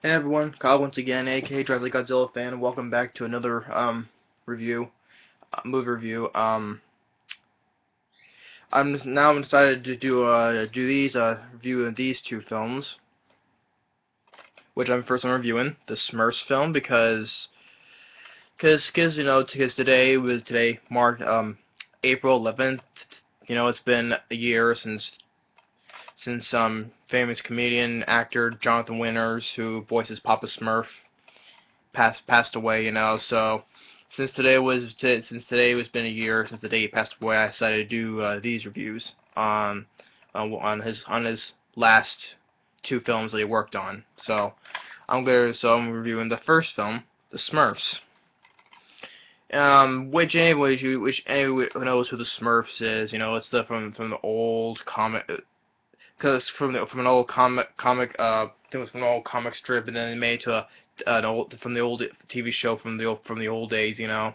Hey everyone, Kyle once again, aka Drives Like Godzilla fan, and welcome back to another review, movie review. I'm excited to do these review of these two films, which I'm reviewing the Smurfs film because today marked April 11th. You know, it's been a year since famous comedian actor Jonathan Winters, who voices Papa Smurf, passed away. So since today was been a year since the day he passed away, I decided to do these reviews on his last two films that he worked on. So I'm reviewing the first film, The Smurfs. Which anyone who knows who the Smurfs is, it's from the old comic, because from an old comic I think it was from an old comic strip, and then they made to an old from the old TV show from the old days, And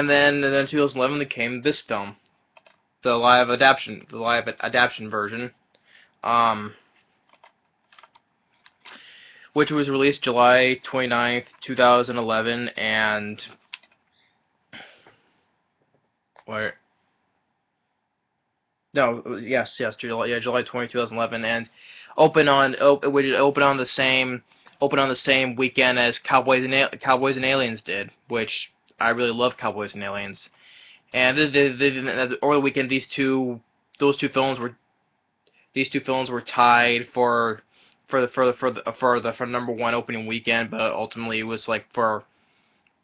then in 2011 there came this film, the live adaptation version, um, which was released July 29th, 2011, and where. No, yes, July 20, 2011, and open on the same weekend as Cowboys and Aliens did, which I really love Cowboys and Aliens. And over the weekend, these two films were tied for number one opening weekend, but ultimately it was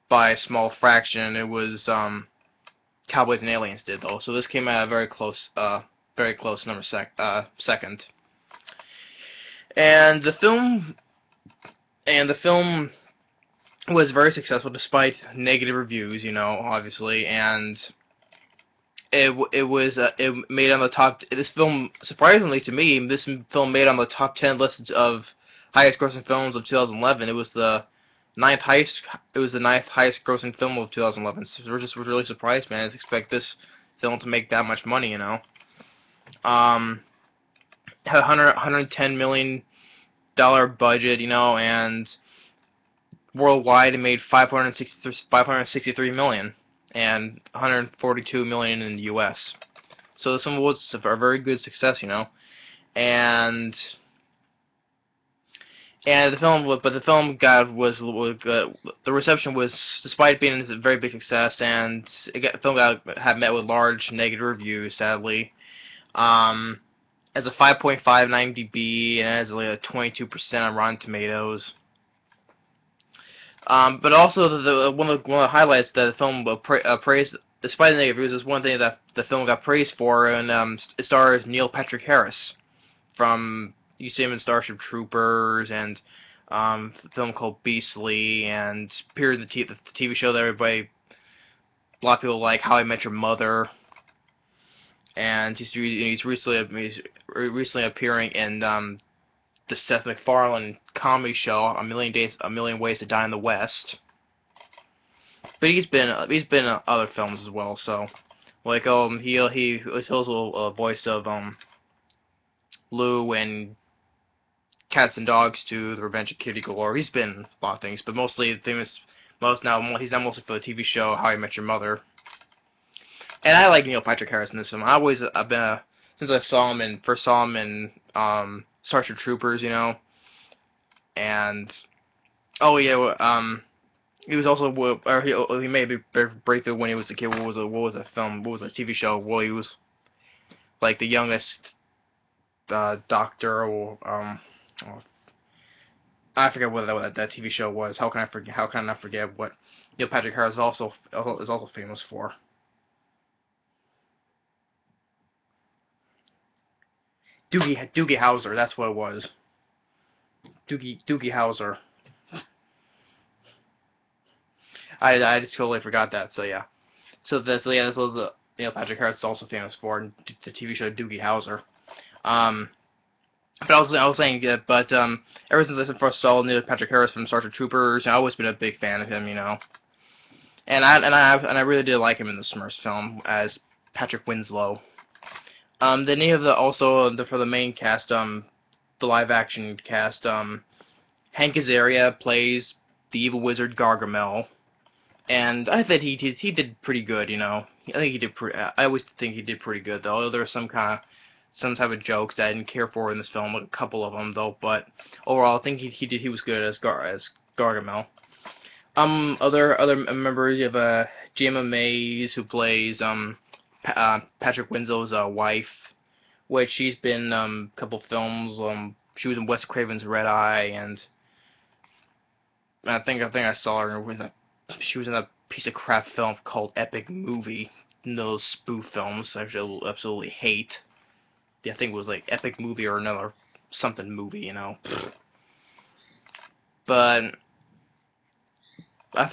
by a small fraction. It was Cowboys and Aliens did, though. So this came out very close number second. And the film was very successful despite negative reviews, obviously, and it made on the top. This film, surprisingly to me, this film made on the top 10 lists of highest grossing films of 2011. It was the ninth highest grossing film of 2011. So we're just really surprised, man. I didn't expect this film to make that much money, Had $110 million budget, and worldwide it made 563 million, and 142 million in the U.S. So this one was a very good success, and the film the reception was, despite being a very big success, and the film had met with large negative reviews, sadly. As a 5.5 on IMDb, and as a 22% on Rotten Tomatoes. But also one of the highlights that the film praised, despite the negative reviews, is one thing that the film got praised for, and it stars Neil Patrick Harris from, you see him in Starship Troopers, and a film called Beastly, and appeared in the TV show that a lot of people like, How I Met Your Mother. And he's recently appearing in the Seth MacFarlane comedy show A Million Ways to Die in the West. But he's been in other films as well. So he was also a voice of Lou and Cats and Dogs 2, The Revenge of Kitty Galore. He's been in a lot of things, but he's now mostly for the TV show How I Met Your Mother. And I like Neil Patrick Harris in this film. Since I first saw him in Starship Troopers, and he was also, he may be briefly when he was a kid. What was a TV show? Well, he was like the youngest doctor, or I forget what that TV show was. How can I not forget what Neil Patrick Harris is also famous for? Doogie Howser, that's what it was. Doogie Howser. I just totally forgot that. So yeah. This was Neil Patrick Harris is also famous for the TV show Doogie Howser. But I was saying that, but ever since I first saw Neil Patrick Harris from Starship Troopers, I've always been a big fan of him, And I really did like him in the Smurfs film as Patrick Winslow. For the main cast, the live action cast. Hank Azaria plays the evil wizard Gargamel, and I think he did pretty good. I think he did pretty. I always think he did pretty good, though. There were some type of jokes that I didn't care for in this film, a couple of them though. But overall, I think he was good as Gargamel. Other members, you have Jayma Mays, who plays Patrick Winslow's wife, which she's been a couple films. She was in Wes Craven's Red Eye, and I think I saw her with she was in a piece of crap film called Epic Movie. Those spoof films I absolutely hate. Yeah, I think it was like Epic Movie or another something movie. But I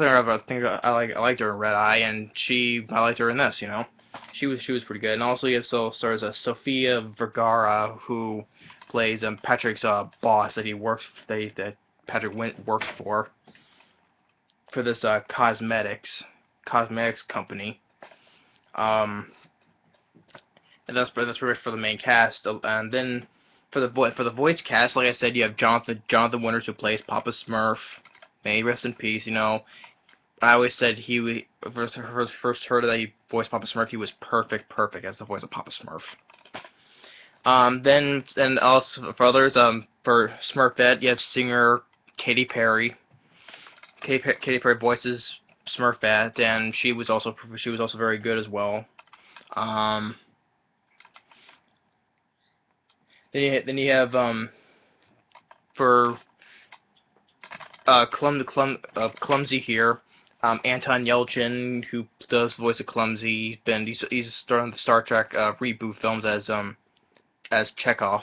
liked her in Red Eye, and I liked her in this. She was pretty good. And also you have stars Sofia Vergara, who plays Patrick's boss that Patrick works for this cosmetics company. And that's pretty much for the main cast. And then for the voice cast, like I said, you have Jonathan Winters, who plays Papa Smurf. May he rest in peace. I always said first heard that he voiced Papa Smurf, he was perfect as the voice of Papa Smurf. Then and also for others, for Smurfette, you have singer Katy Perry. Katy Perry voices Smurfette, and she was also very good as well. Then you have for Clumsy here, Anton Yelchin, who does the voice of Clumsy. He's starting the Star Trek reboot films as Chekhov.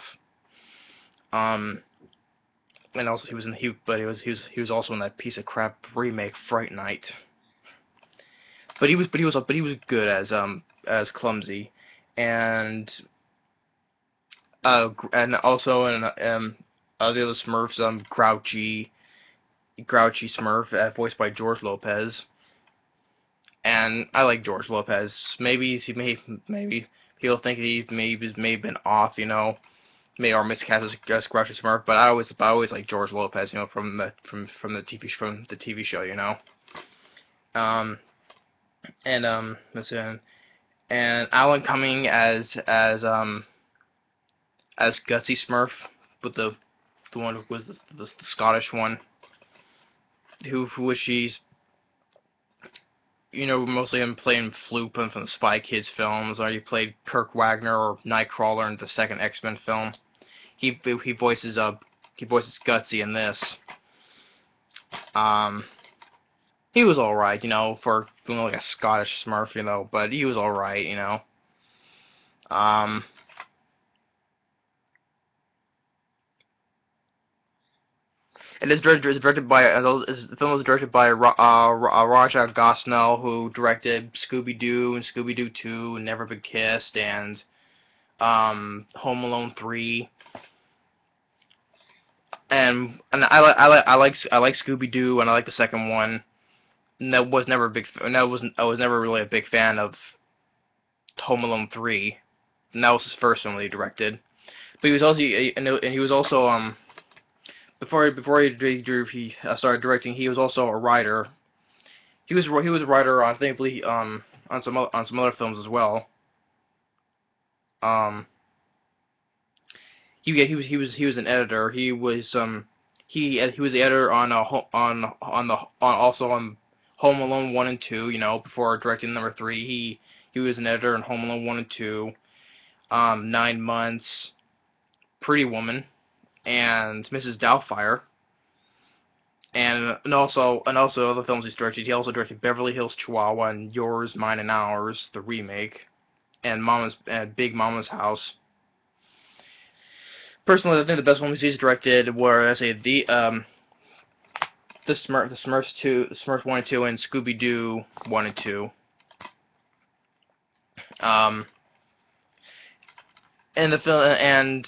And also he was also in that piece of crap remake Fright Night. But he was good as Clumsy, and also in the other Smurfs, Grouchy Smurf, voiced by George Lopez. And I like George Lopez. Maybe people think he may have been off, or miscast as Grouchy Smurf, but I always like George Lopez, from the TV show, let's see, and Alan Cumming as Gutsy Smurf, with the one who was the Scottish one, who she's mostly him playing Floop from the Spy Kids films, or he played Kirk Wagner or Nightcrawler in the second X-Men film. He voices Gutsy in this. He was alright, for being like a Scottish Smurf, but he was alright, And the film was directed by Raja Gosnell, who directed Scooby-Doo and Scooby-Doo 2, Never Been Kissed, and Home Alone 3. And I like Scooby-Doo, and I like the second one. And I was never really a big fan of Home Alone 3. And that was his first one that he directed. But he was also before he started directing, he was also a writer. He was a writer on, I think, on some other films as well. He was an editor. He was the editor also on Home Alone 1 and 2. Before directing number 3, he was an editor on Home Alone 1 and 2. 9 Months, Pretty Woman, and Mrs. Doubtfire, and also other films he's directed. He also directed Beverly Hills Chihuahua and Yours, Mine, and Ours, the remake, and Big Mama's House. Personally, I think the best ones he's directed were, the Smurfs 1 and 2, and Scooby-Doo 1 and 2. And the film, and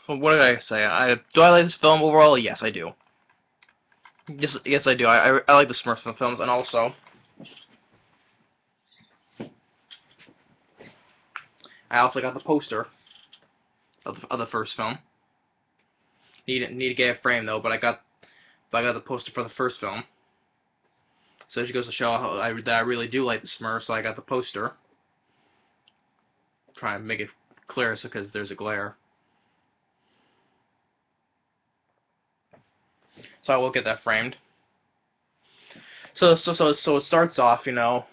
what did I say? Do I like this film overall? Yes, I do. Yes, I do. I like the Smurfs films, and also I also got the poster of the first film. Need to get it framed though, but I got the poster for the first film. So it just goes to show that I really do like the Smurfs, so I got the poster. Try and make it clear, so because there's a glare. So I will get that framed. So it starts off, you know.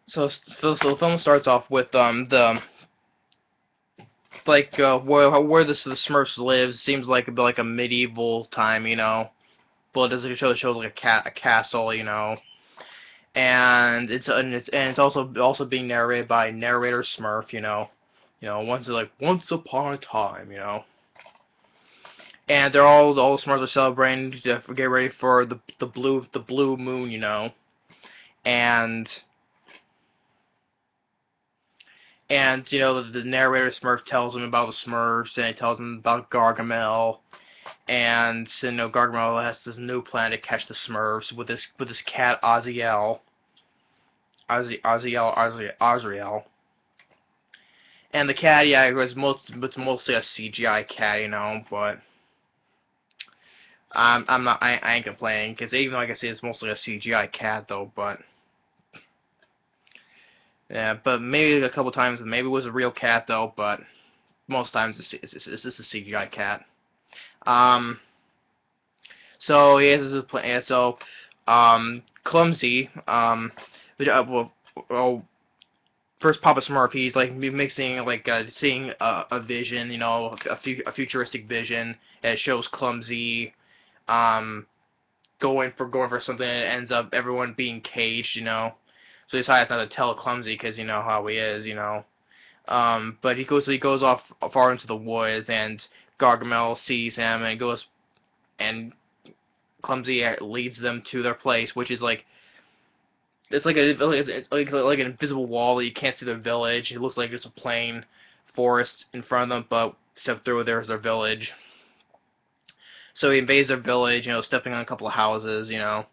So the film starts off with the like where the Smurfs lives seems like a medieval time, you know. But it doesn't show like a castle, you know. And it's also being narrated by narrator Smurf, you know. Once upon a time, you know. And they're all the Smurfs are celebrating to get ready for the blue moon, you know. And you know, the narrator Smurf tells them about the Smurfs, and he tells them about Gargamel, and you know, Gargamel has this new plan to catch the Smurfs with this cat Azaria. And the cat, yeah, it's mostly a CGI cat, you know, but I ain't complaining, because even though, like I say, it's mostly a CGI cat though, but yeah, but maybe a couple times maybe it was a real cat though, but most times it's just a CGI cat. So he has this plan. So Clumsy, well, first Papa Smurf, he's like mixing like seeing a vision, you know, a futuristic vision. And it shows Clumsy going for something, and it ends up everyone being caged, you know. So he decides not to tell Clumsy because you know how he is, you know. But he goes off far into the woods, and Gargamel sees him and Clumsy leads them to their place, which is like it's like an invisible wall that you can't see their village. It looks like it's a plain forest in front of them, but step through there's their village. So he invades their village, you know, stepping on a couple of houses, you know.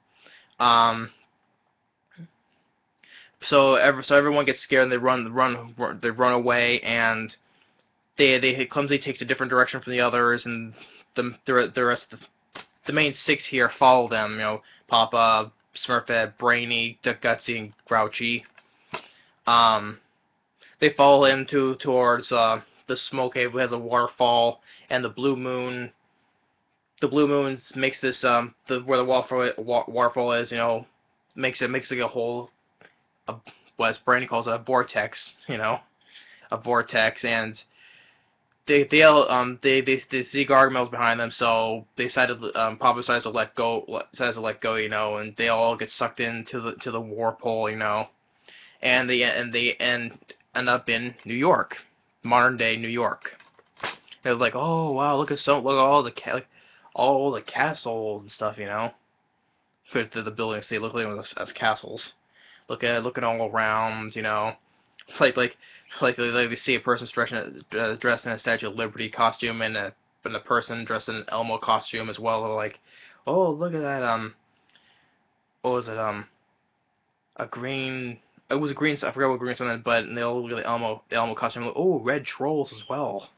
So everyone gets scared and they run away, and Clumsy takes a different direction from the others, and the rest of the main six here follow them. You know, Papa, Smurfette, Brainy, Gutsy, and Grouchy. They follow him towards the smoke cave, which has a waterfall, and the blue moon. The blue moon makes this where the waterfall is, you know, makes like a whole. What Brandy calls a vortex, you know, a vortex, and they see Gargamel's behind them, so they Papa decides to let go, you know, and they all get sucked into the warpole, you know, and they end up in New York, modern day New York. They're like, oh wow, look at all the castles and stuff, you know, the buildings they look like as castles. Looking all around, you know, like they see a person dressed in a Statue of Liberty costume, and a person dressed in an Elmo costume as well. They're like, oh, look at that. What was it? A green. It was a green. I forgot what green something, but they all look at the Elmo costume. Like, oh, red trolls as well.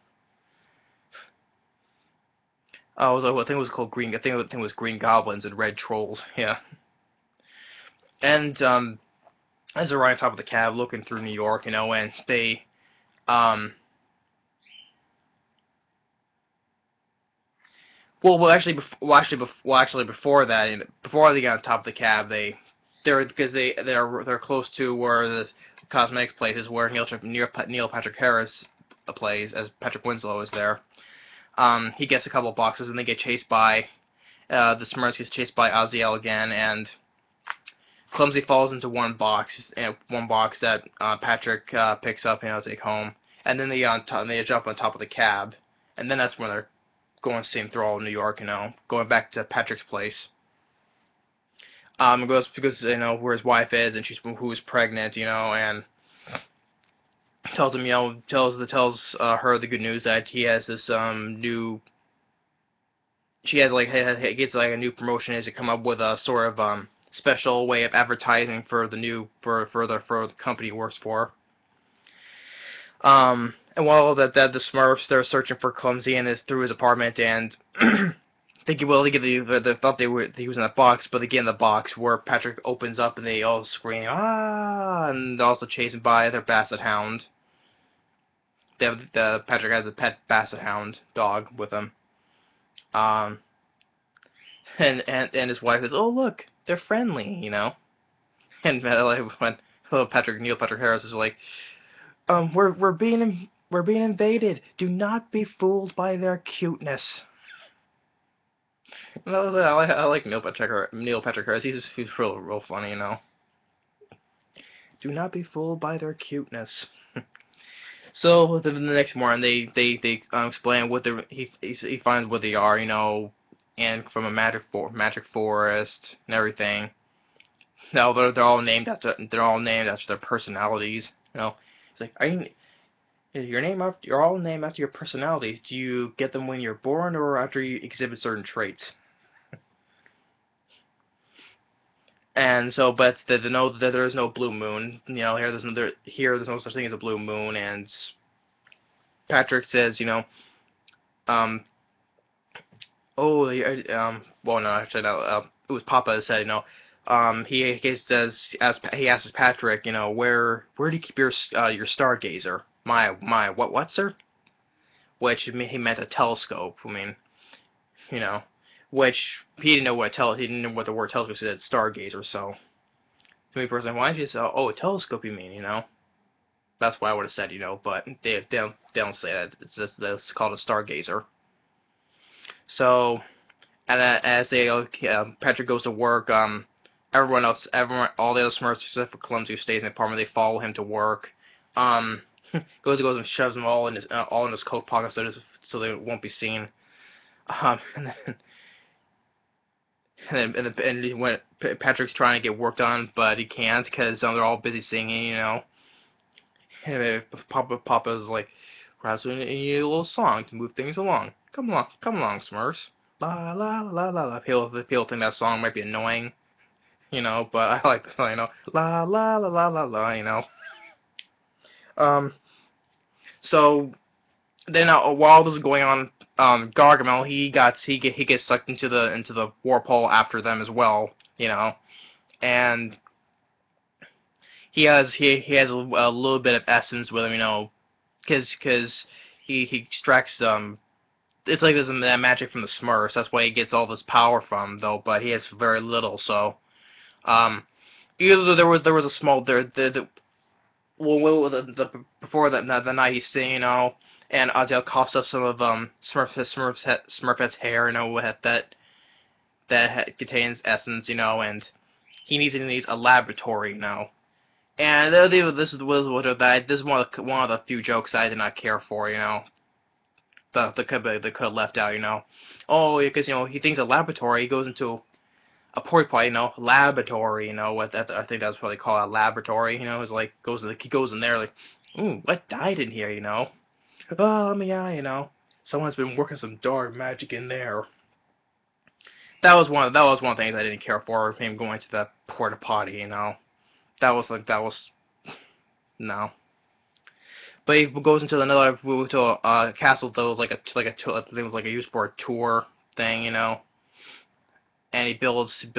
I think it was called green. I think it was green goblins and red trolls. Yeah. And as they're riding on top of the cab, looking through New York, you know, and they, before that, before they got on top of the cab, they're close to where the cosmetics place is, where Neil Patrick Harris plays, as Patrick Winslow is there. He gets a couple of boxes, and they get chased by, the Smurfs gets chased by Azazel again, and Clumsy falls into one box that Patrick picks up, you know, to take home, and then they jump on top of the cab, and then that's when they're going through all of New York, you know, going back to Patrick's place. It goes because you know where his wife is, and who is pregnant, you know, and tells him, you know, tells her the good news that he has this new. She has gets like a new promotion as to come up with a sort of special way of advertising for the company he works for. And while the Smurfs, they're searching for Clumsy and is through his apartment, and thinking, well, they thought he was in that box, but they get in the box where Patrick opens up and they all scream, ah, and they're also chasing by their basset hound. Patrick has a pet basset hound dog with him. Um, and his wife says, oh look, they're friendly, And like when Neil Patrick Harris is like, we're being invaded. Do not be fooled by their cuteness. No, I like Neil Patrick Harris. He's real funny, Do not be fooled by their cuteness. So the next morning, they explain what he finds what they are, and from a magic forest and everything. Now they're all named after their personalities. It's like, you're all named after your personalities. Do you get them when you're born or after you exhibit certain traits? And so, but to know that there is no blue moon, there's no such thing as a blue moon, and Patrick says, um, oh, well, no, actually, no, it was Papa that said, he asks Patrick, where do you keep your stargazer? What, sir? Which he meant a telescope. I mean, which he didn't know he didn't know what the word telescope said, stargazer. So to me personally, why did you say, oh, a telescope? You mean, That's what I would have said, But they don't say that. It's called a stargazer. So, and as Patrick goes to work, all the other Smurfs except for Clumsy, who stays in the apartment, they follow him to work. Goes and shoves them all in his coat pocket so they won't be seen. And when Patrick's trying to get work done, but he can't because they're all busy singing, And Papa's like, perhaps we need a little song to move things along. Come along, Smurfs. La la la la la. People think that song might be annoying, but I like the song, La la la la la la, So then while this is going on, Gargamel he gets sucked into the warp hole after them as well, and he has a little bit of essence with him, because he extracts it's like there's that magic from the Smurfs. That's why he gets all this power from, though. But he has very little. So, either there was a small before that the night he's singing, and Azaria coughs up some of Smurfette's hair, that contains essence, and he needs a laboratory, And this is one of the few jokes I did not care for, that could have left out, Oh, because he thinks a laboratory. He goes into a porta potty, laboratory, I think that's what they call it, a laboratory. It's like he goes in there like, ooh, what died in here, Oh, yeah, someone's been working some dark magic in there. That was one of the things I didn't care for, him going to the porta potty, That was no. But he goes into a castle that was it was used for a tour thing, And he builds his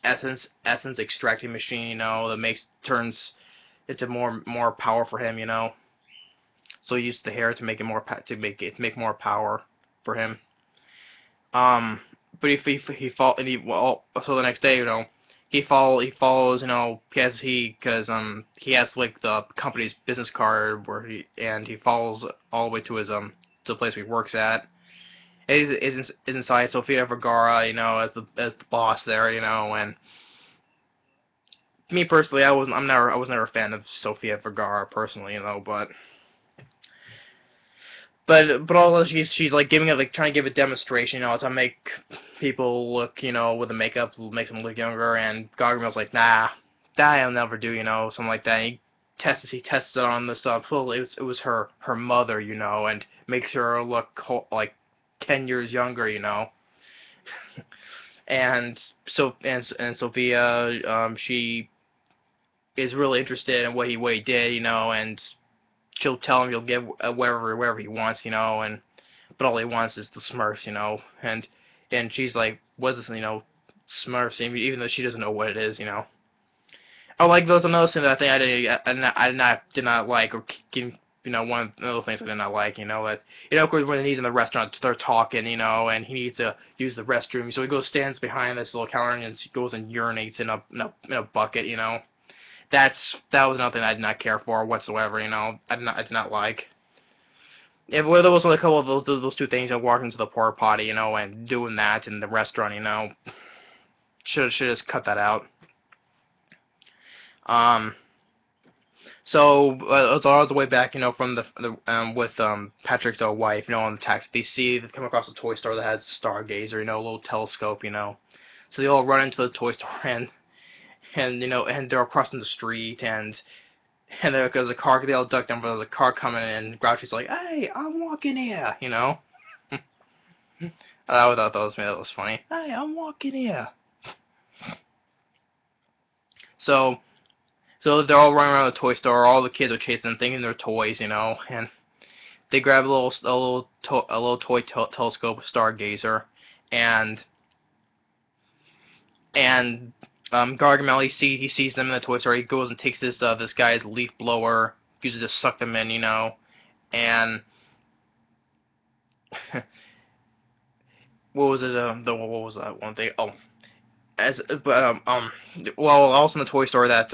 essence extracting machine, that turns into more power for him, So he used the hair to make make more power for him. But so the next day, he follows, because he has the company's business card and he follows all the way to his to the place where he works at. And is inside Sofia Vergara, as the boss there, and me personally, I was never a fan of Sofia Vergara personally, but although she's like trying to give a demonstration, to make people look, with the makeup, makes them look younger, and Gargamel's like, nah, that'll never do, something like that. And he tests it on this well, it was her mother, and makes her look like 10 years younger, And Sophia, is really interested in what he did, you know, and she'll tell him he'll give wherever he wants, you know, and but all he wants is the Smurfs, you know, and she's like, what's this, you know, Smurfs, even though she doesn't know what it is, you know. Oh, like those another thing that I think did not like, or you know, one of the things I did not like, you know, that, you know, of course when he's in the restaurant, they're talking, you know, and he needs to use the restroom, so he goes stands behind this little counter and goes and urinates in a bucket, you know. That was another thing I did not care for whatsoever, you know. I did not like. If well, there was only a couple of those two things, you know, walking to the porta potty, you know, and doing that in the restaurant, you know, should just cut that out. Um, so all the way back, you know, from with Patrick's wife, you know, on the taxi, they come across a toy store that has a stargazer, you know, a little telescope, you know. So they all run into the toy store and you know, and they're crossing the street and there's a car, they all duck down, but there's a car coming in, and Grouchy's like, "Hey, I'm walking here," you know. I thought that was funny. "Hey, I'm walking here." So they're all running around the toy store. All the kids are chasing them, thinking they're toys, you know. And they grab a little toy telescope, stargazer, and Gargamel, he sees them in the toy store. He goes and takes this guy's leaf blower, uses it to suck them in, you know, and what was it? What was that one thing? Oh, well, also in the toy store that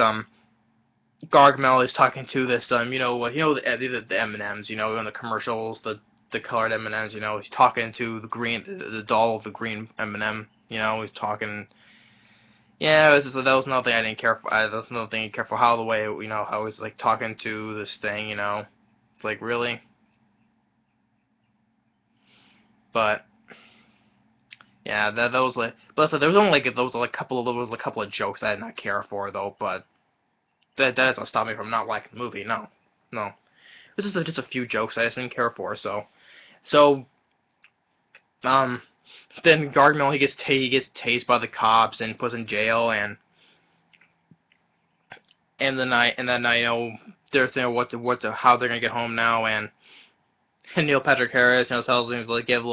Gargamel is talking to this the M&Ms, you know, in the commercials, the colored M&Ms, you know, he's talking to the doll of the green M&M, you know, he's talking. Yeah, that was another thing I didn't care for. That was another thing I didn't care for, how the way, you know, how he's like talking to this thing, you know, it's like, really. But yeah, that was like, but so there was only like a couple of jokes I did not care for though, but that doesn't stop me from not liking the movie. No, no, this is just a few jokes I just didn't care for. So um, then Gargamel he gets tased by the cops and put in jail, and then I know they're saying how they're gonna get home now, and Neil Patrick Harris, you know, tells him to like have a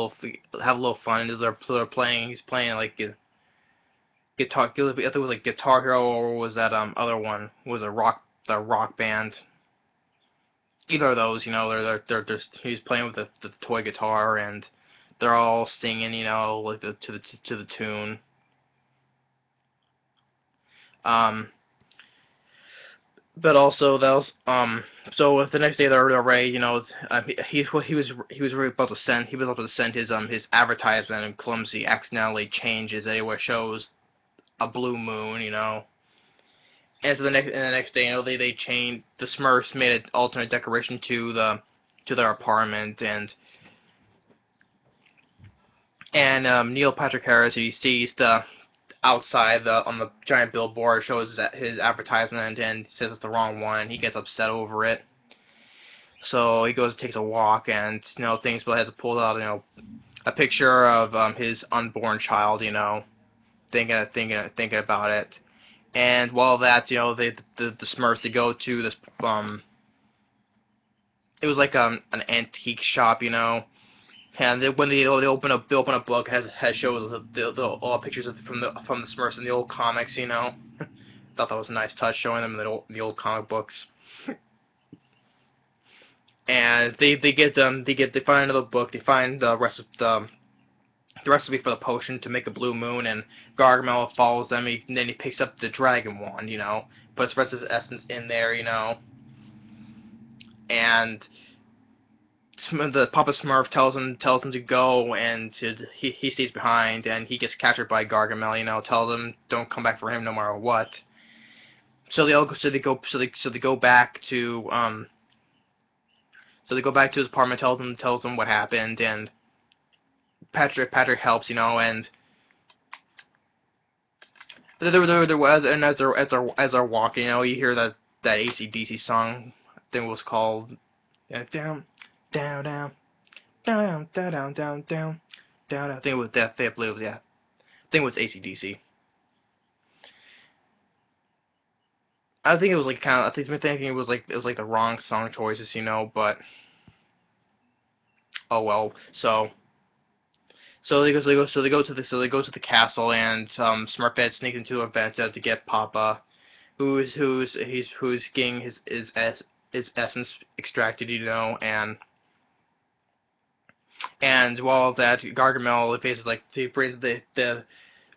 little fun, and they're playing, he's playing like guitar, I think it was like Guitar Hero, or was that other one, was a rock band. Either of those, you know, they're just, he's playing with the toy guitar, and they're all singing, you know, like to the tune. Um, but also that was so the next day they're ready, you know, he was really about to send his advertisement, and Clumsy accidentally changes anywhere, shows a blue moon, you know. And so the next day, you know, they changed, the Smurfs made an alternate decoration to their apartment, and Neil Patrick Harris, he sees the outside on the giant billboard, shows that his advertisement, and says it's the wrong one. He gets upset over it. So he goes and takes a walk, and you know, things, but has to pull out, you know, a picture of his unborn child, you know, thinking about it. And while that's, you know, the Smurfs, they go to this it was like an antique shop, you know, and when they open a book, has shows all pictures from the Smurfs in the old comics, you know. Thought that was a nice touch, showing them the old comic books. And they find another book. They find the recipe for the potion to make a blue moon, and Gargamel follows them. And then he picks up the dragon wand, you know, puts the rest of the essence in there, you know, and the Papa Smurf tells him to go, and he stays behind, and he gets captured by Gargamel, you know, tells him don't come back for him no matter what. So they go back to his apartment, tells him what happened, and Patrick helps, you know, and there was, and as they're walking, you know, you hear that AC/DC song. I think it was called down, down, down, down, down, down, down, down, down. I think it was that. I believe it was, yeah. I think it was AC/DC. I think it was like kind of. I think I'm thinking it was like the wrong song choices, you know. But oh well. So they go to the castle, and Smurfette sneaks into a vent to get Papa, who's getting his essence extracted, you know, and while that Gargamel faces like he brings the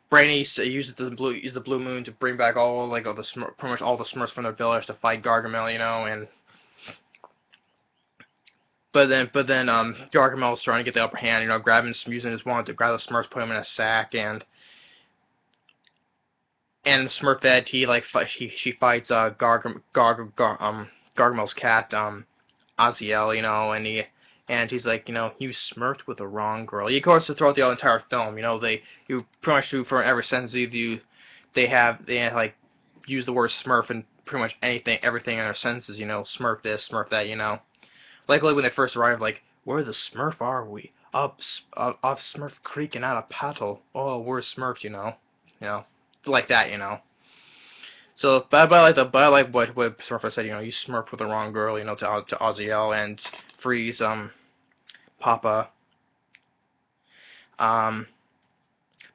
Brainy uses the blue moon to bring back all the pretty much all the Smurfs from their village to fight Gargamel, you know, and but then Gargamel's trying to get the upper hand, you know, using his wand to grab the Smurfs, put them in a sack, and Smurfette she fights Gargamel's cat Azaria, you know, and he's like, you know, you smurfed with the wrong girl. Of course, throughout the entire film, you know, you pretty much do for every sentence of you, they like use the word smurf in pretty much everything in their sentences, you know, smurf this, smurf that, you know. Like when they first arrived, like, where the smurf are we? Up Smurf Creek and out of Paddle. Oh, we're smurfed, you know, like that, you know. So, but I like what Smurf said, you know, you smurfed with the wrong girl, you know, to Oziel and freeze Papa. Um,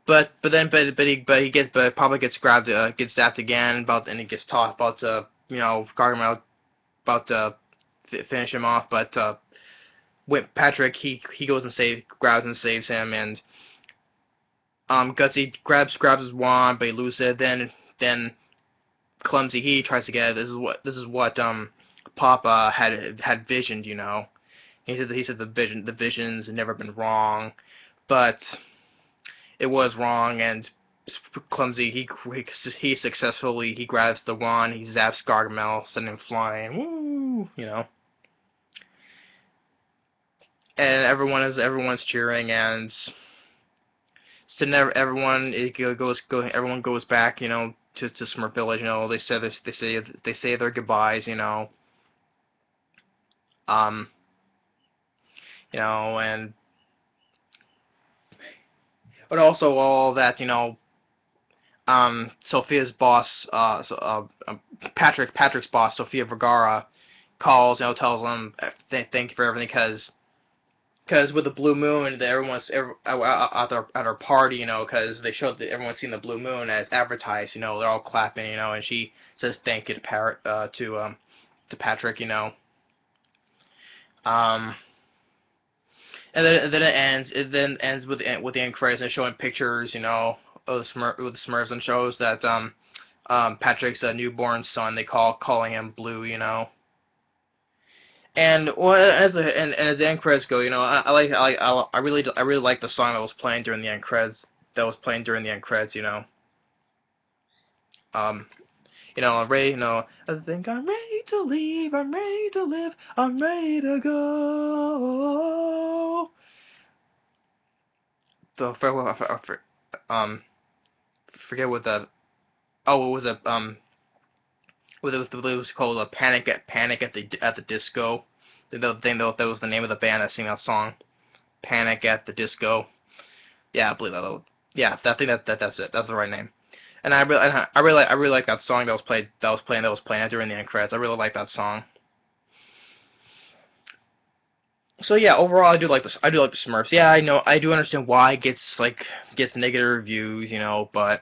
but Papa gets grabbed, gets zapped again, and he gets taught about you know, Gargamel about to finish him off, but with Patrick, he goes and grabs and saves him, and Gutsy grabs his wand, but he loses it. Then Clumsy, he tries to get it. This is what Papa had visioned, you know. He said the visions had never been wrong, but it was wrong, and Clumsy he successfully he grabs the wand, he zaps Gargamel, sending him flying. Woo, you know. And everyone's cheering, and so everyone goes back, you know, to Smurf Village, you know. They say their goodbyes, you know. Um, you know, and but also all that, you know, Sofia's boss, Patrick's boss, Sofia Vergara, calls, you know, tells them thank you for everything, because with the blue moon, everyone's at our party, you know, because they showed that everyone's seen the blue moon as advertised, you know, they're all clapping, you know, and she says thank you to Patrick, you know. Um, and then it then ends with the end credits and showing pictures, you know, of the Smurfs, and shows that Patrick's newborn son, calling him Blue, you know. And well, as the end credits go, you know, I really like the song that was playing during the end credits. You know. Um, you know, I'm ready. You know, I think I'm ready to leave. I'm ready to live. I'm ready to go. The forget what the what was it what it was called, a Panic at the Disco. The thing that was the name of the band that sang that song, Panic at the Disco. Yeah, I believe that. Yeah, I think that's it. That's the right name. And I really like that song that was playing during the end credits. I really like that song. So yeah, overall I do like this. I do like the Smurfs. Yeah, I know. I do understand why it gets negative reviews, you know, but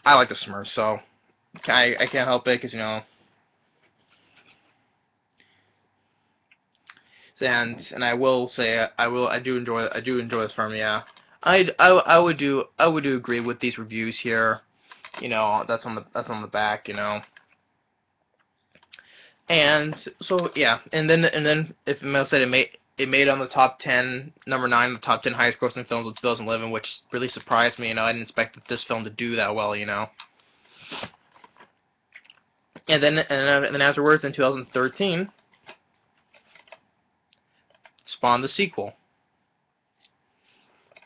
I like the Smurfs, so I can't help it, because, you know. And I will say I do enjoy this film. Yeah, I would do agree with these reviews here. You know, that's on the back. You know, and so yeah, and then if Mel said it made on the top 10, number 9 on the top 10 highest grossing films of 2011, which really surprised me. You know, I didn't expect this film to do that well. You know. And then afterwards, in 2013, spawned the sequel.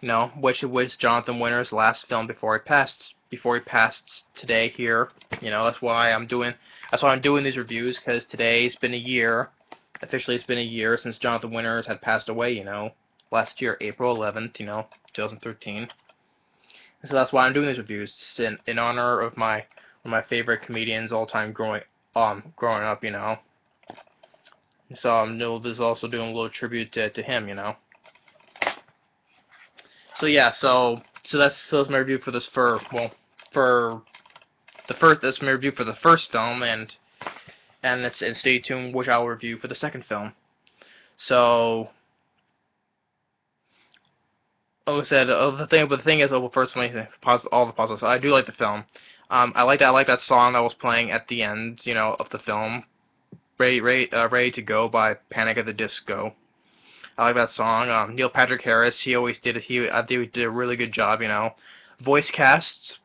You know, which was Jonathan Winter's last film before he passed today here. You know, that's why I'm doing these reviews, because today's been a year. Officially, it's been a year since Jonathan Winters had passed away. You know, last year, April 11th. You know, 2013. And so that's why I'm doing these reviews, in honor of one of my favorite comedians all time growing up, you know. So this is also doing a little tribute to him, you know. So yeah, that's my review for this for the first that's my review for the first film, and stay tuned, which I'll review for the second film. So, like I said, the thing is, first let me all the positives. I do like the film. I like that song that was playing at the end, you know, of the film, Ready to Go by Panic at the Disco. I like that song. Neil Patrick Harris, I think he did a really good job, you know. Voice casts,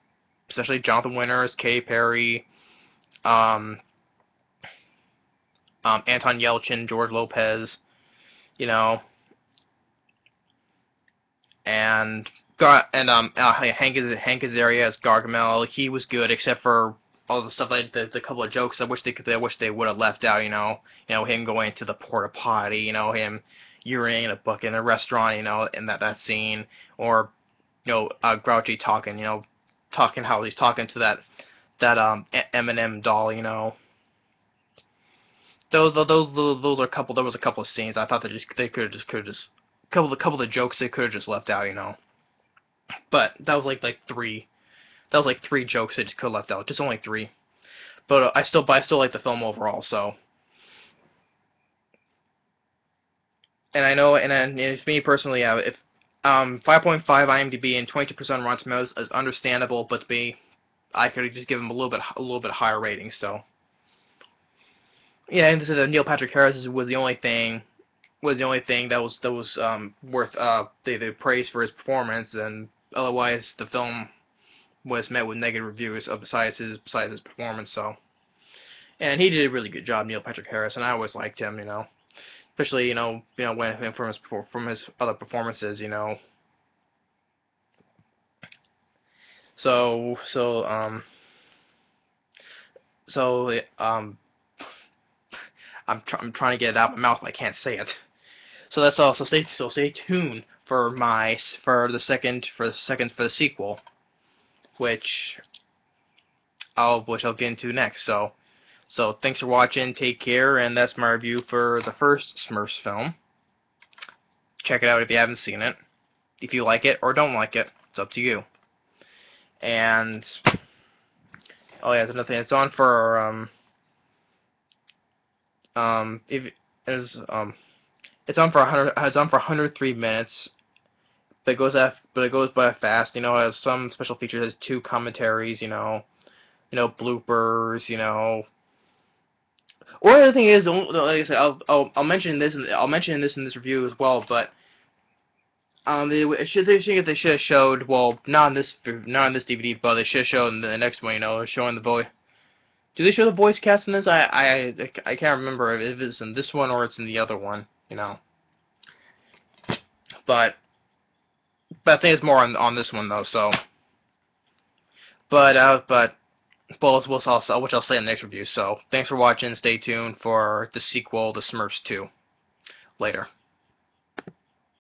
especially Jonathan Winters, Katy Perry, Anton Yelchin, George Lopez, you know, and Hank Azaria as Gargamel. He was good, except for all the stuff like the couple of jokes I wish they would have left out. You know, him going to the porta potty. You know, him urinating in a bucket in a restaurant. You know, in that scene, or Grouchy talking. You know, how he's talking to that Eminem doll. You know. Those are a couple. There was a couple of scenes I thought they could have just couple of jokes they could have just left out, you know. But that was like three. That was like three jokes they just could have left out. Just only three. But I still like the film overall. So. And I know, and if me personally, if 5.5 IMDb and 22% Rotten Tomatoes is understandable, but to me, I could just give him a little bit higher rating. So. Yeah, and this is Neil Patrick Harris was the only thing that was worth the praise for his performance, and otherwise the film was met with negative reviews besides his performance. So, and he did a really good job, Neil Patrick Harris, and I always liked him, you know, especially when from his other performances, you know. I'm trying to get it out of my mouth, but I can't say it. So that's all. So stay tuned for the sequel, which I'll get into next. So thanks for watching. Take care, and that's my review for the first Smurfs film. Check it out if you haven't seen it. If you like it or don't like it, it's up to you. And oh yeah, there's another thing. It's on for it's on for 103 minutes, but it goes by fast. You know, it has some special features. It has 2 commentaries. You know, bloopers. You know. Or the other thing is, like I said, I'll mention this in this review as well. But they should have showed, well, not in this DVD, but they should have shown in the next one. You know, showing the boy. Do they show the voice cast in this? I can't remember if it's in this one or it's in the other one, you know. But I think it's more on this one though. So, but which I'll say in the next review. So thanks for watching. Stay tuned for the sequel, The Smurfs 2. Later.